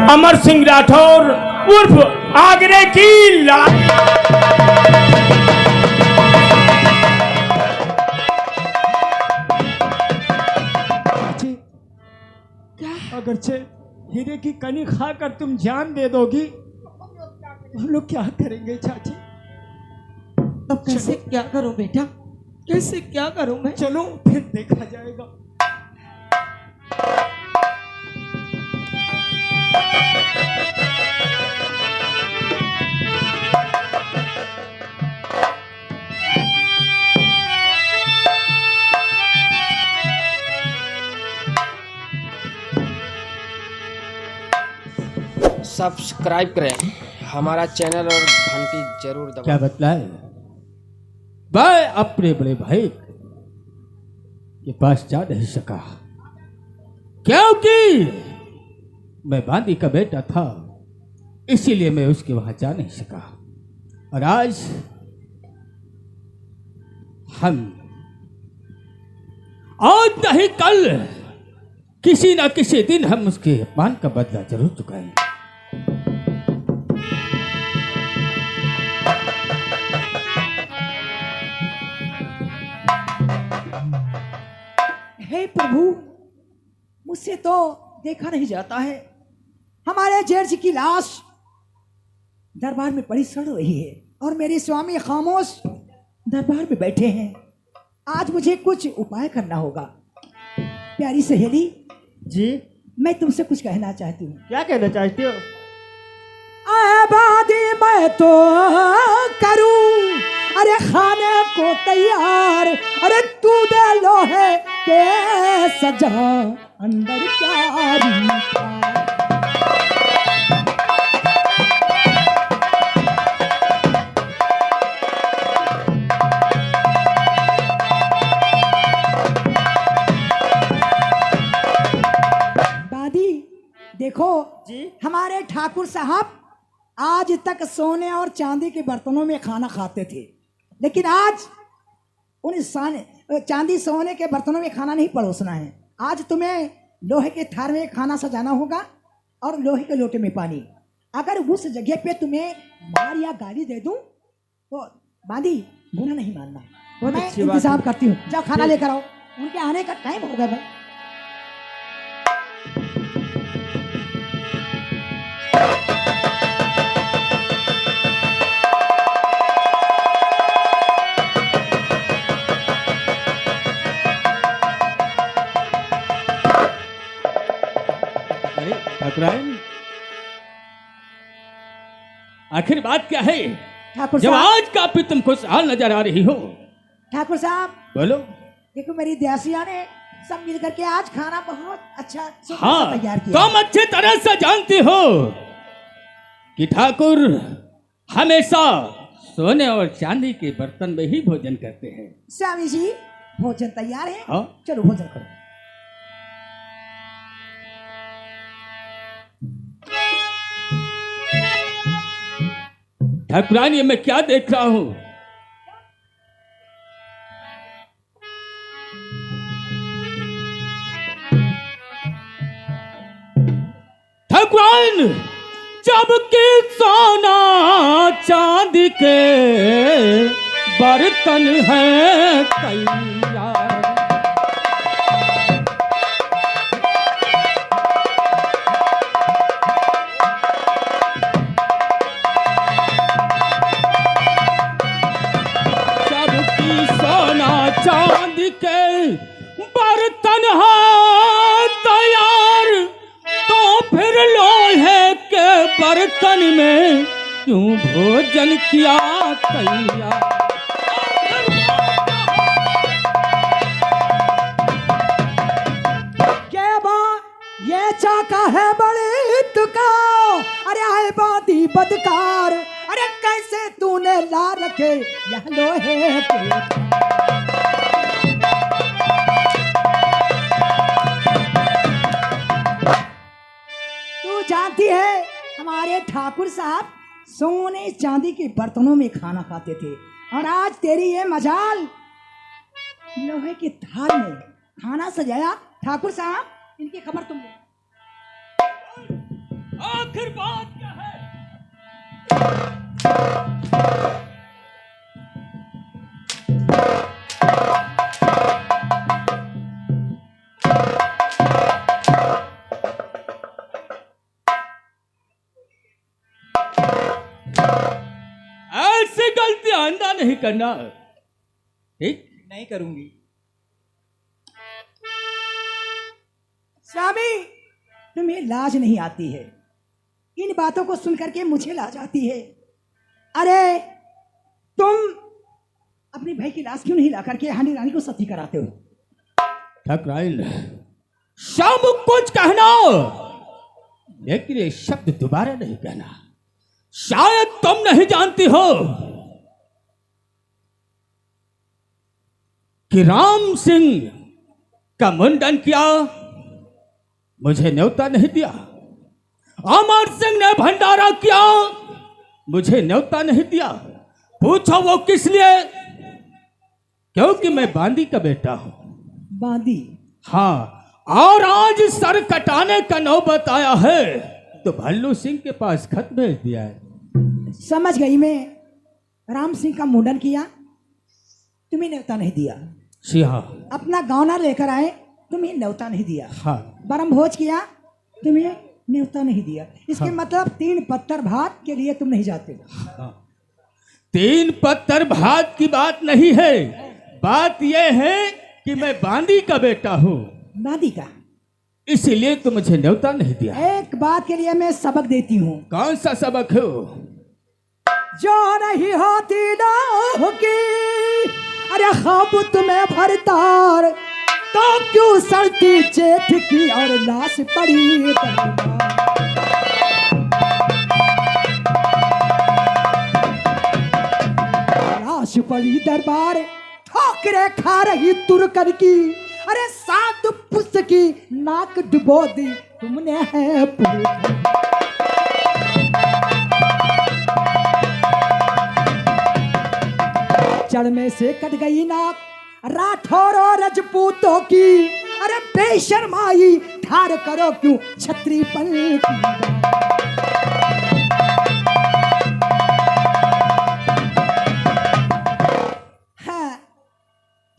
अमर सिंह राठौर उर्फ आगरे की लाल। अगरचे हीरे की कनी खाकर तुम जान दे दोगी, हम लोग क्या करेंगे चाची? अब कैसे क्या करूं बेटा, कैसे क्या करूं मैं? चलो फिर देखा जाएगा। सब्सक्राइब करें हमारा चैनल और घंटी जरूर दबाएं। क्या बतलाए? मैं अपने बड़े भाई के पास जा नहीं सका क्योंकि मैं बांदी का बेटा था, इसीलिए मैं उसके वहां जा नहीं सका। और आज नहीं कल किसी ना किसी दिन हम उसके अपमान का बदला जरूर चुकाएंगे। हे प्रभु, मुझसे तो देखा नहीं जाता है। हमारे जेठ जी की लाश दरबार में पड़ी सड़ रही है और मेरे स्वामी खामोश दरबार में बैठे हैं। आज मुझे कुछ उपाय करना होगा। प्यारी सहेली जी, मैं तुमसे कुछ कहना चाहती हूँ। क्या कहना चाहती हो? आबादी मैं तो करूं, अरे खाने को तैयार, अरे तू दे लोहे के सजा अंदर क्या रीठा। दादी देखो जी, हमारे ठाकुर साहब आज तक सोने और चांदी के बर्तनों में खाना खाते थे, लेकिन आज उन चांदी सोने के बर्तनों में खाना नहीं परोसना है। आज तुम्हें लोहे के थार में खाना सजाना होगा और लोहे के लोटे में पानी। अगर उस जगह पे तुम्हें मार या गाली दे दूं तो बांदी बुरा नहीं मानना। बहुत मैं अच्छी बात इंतजाम है। करती हूँ, जाओ खाना लेकर आओ। उनके आने का टाइम हो गया भाई। अरे ठाकुराइन, आखिर बात क्या है? ठाकुर जब साहब, आज काफी तुम खुशहाल नजर आ रही हो। ठाकुर साहब बोलो। देखो मेरी दासिया ने सब मिल करके आज खाना बहुत अच्छा सुंदर सा हाँ, तैयार किया। तुम अच्छी तरह से जानते हो कि ठाकुर हमेशा सोने और चांदी के बर्तन में ही भोजन करते हैं। स्वामी जी भोजन तैयार है, हाँ। चलो भोजन करो। ठाकुरान, ये मैं क्या देख रहा हूं? ठाकुरान, जब कि सोना चांदी के बर्तन है तैयार, चांदी के बर्तन है तैयार, तो फिर लोहे के बर्तन में क्यों भोजन किया तैयार? क्या बा ये चाका है बड़ी तुका, अरे आए बाती बदकार, अरे कैसे तूने ला रखे यह लोहे के। जानती है हमारे ठाकुर साहब सोने चांदी के बर्तनों में खाना खाते थे और आज तेरी ये मजाल लोहे की थाल में खाना सजाया। ठाकुर साहब इनकी खबर तुम लो। आखिर बात क्या है? ऐसी गलती आइंदा नहीं करना, ठीक? नहीं करूंगी। स्वामी, तुम्हें लाज नहीं आती है? इन बातों को सुन करके मुझे लाज आती है। अरे तुम अपने भाई की लाश क्यों नहीं ला करके हांडी रानी को सती कराते हो? ठकराइल, शाम कुछ कहना, लेकिन ये शब्द दोबारा नहीं कहना। शायद तुम नहीं जानती हो कि राम सिंह का मुंडन किया, मुझे न्योता नहीं दिया। अमर सिंह ने भंडारा किया, मुझे न्योता नहीं दिया। पूछो वो किस लिए? क्योंकि मैं बांदी का बेटा हूं। बांदी? हाँ, और आज सर कटाने का नौबत आया है तो भल्लू सिंह के पास खत भेज दिया है। समझ गई मैं। राम सिंह का मुंडन किया, तुम्हें न्योता नहीं दिया। जी हाँ। अपना गौना लेकर आए, तुम्हें न्योता नहीं दिया। हाँ। बरम भोज किया, तुम्हें न्योता नहीं दिया। इसके हाँ। मतलब 3 पत्थर भात के लिए तुम नहीं जाते हो। हाँ। 3 पत्थर भात की बात नहीं है, बात यह है कि मैं बांदी का बेटा हूँ। बांदी का? इसीलिए तो मुझे न्योता नहीं दिया। एक बात के लिए मैं सबक देती हूँ। कौन सा सबक है? जो नहीं होती ना की, अरे खाब तुम्हें भरतार, तो क्यों सड़ती जेठ की और लाश पड़ी लाश पड़ी दरबार, ठोकरे खा रही तुरकर की, अरे 7 पुस्त की नाक डुबो दी तुमने है चढ़ में से कट गई नाक राठौर और रजपूतों की, अरे बेशर्माई ठार करो क्यों छत्री पल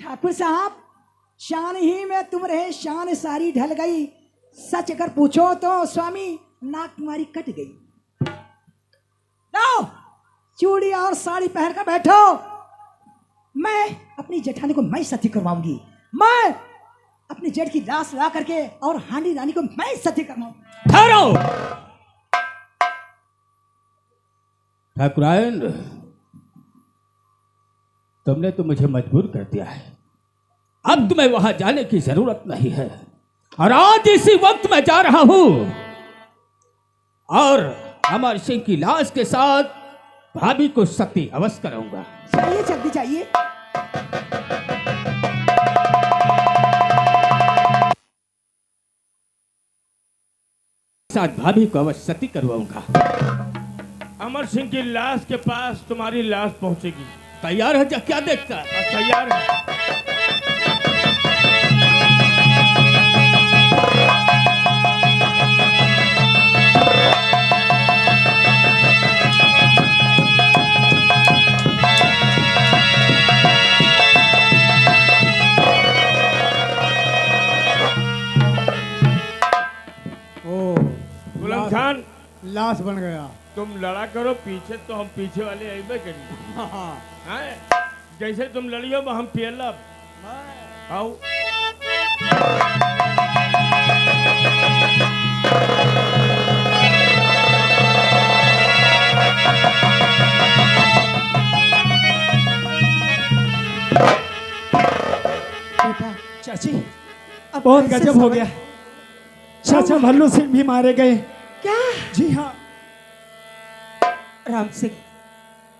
ठाकुर साहब, शान ही में तुम रहे, शान सारी ढल गई। सच अगर पूछो तो स्वामी, नाक तुम्हारी कट गई। लो चूड़ी और साड़ी पहन कर बैठो, मैं अपनी जेठानी को मैं सती करवाऊंगी। मैं अपनी जेठ की लाश ला करके और हांडी रानी को मैं सती करवाऊंगी। ठहरो ठाकुरायन, तुमने तो मुझे मजबूर कर दिया है। अब तुम्हें वहां जाने की जरूरत नहीं है, और आज इसी वक्त मैं जा रहा हूं और अमर सिंह की लाश के साथ भाभी को सती अवश्य कराऊंगा। चाहिए, जल्दी चाहिए। साथ भाभी को अवश्य सती करवाऊंगा। अमर सिंह की लाश के पास तुम्हारी लाश पहुंचेगी। तैयार है? क्या देखता है? तैयार है। गुलाम खान, लाश बन गया। तुम लड़ा करो पीछे, तो हम पीछे वाले अबे करेंगे। हाँ, जैसे तुम लड़ियो हम पियलब। आओ। चाची, अब बहुत गजब हो गया। चाचा भल्लू सिंह भी मारे गए। क्या? जी हाँ। राम सिंह,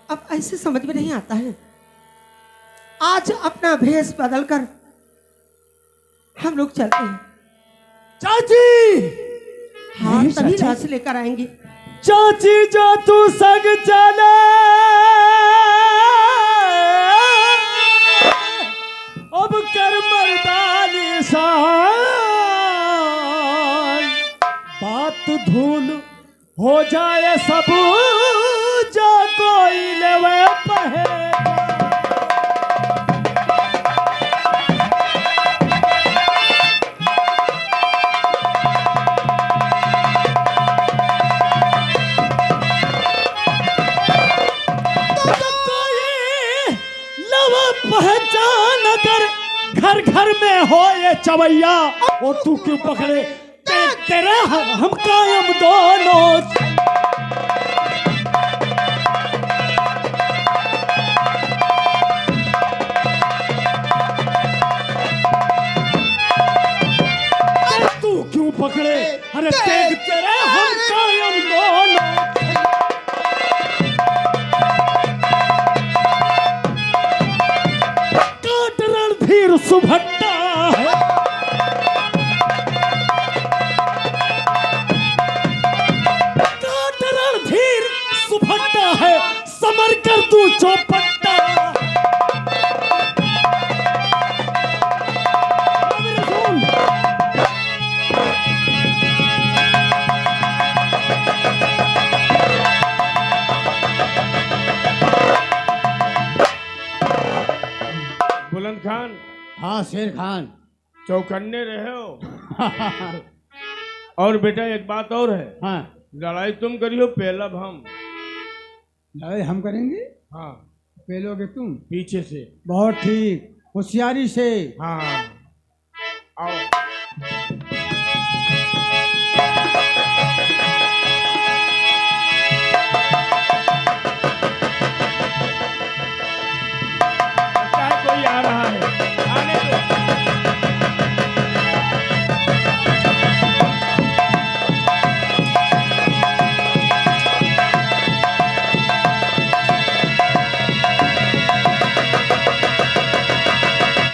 अब ऐसे समझ में नहीं आता है। आज अपना भेष बदलकर हम लोग चलते हैं। चाची! हाँ, नहीं, तभी चाची। लाश लेकर आएंगे। चाची जो तू संग चले, अब कर मर्दानी शान, बात धूल हो जाए सब जो कोई लेवे पहचान। पहचान अगर घर घर में हो ये चवैया, और तू क्यों पकड़े तेरे हम कायम दोनों। तू क्यों पकड़े, अरे तेग तेरे हम कायम दोनों। रणधीर सुभट्टा है, रणधीर सुभट्टा है, समर कर तू चौपट्टा। बुलंद खान, हाँ शेर खान। चौकन्ने रहे हो। और बेटा एक बात और है, हाँ लड़ाई तुम करियो, पहलब हम। लड़ाई हम करेंगे, हाँ पहलोगे तुम पीछे से। बहुत ठीक, होशियारी से। हाँ आओ।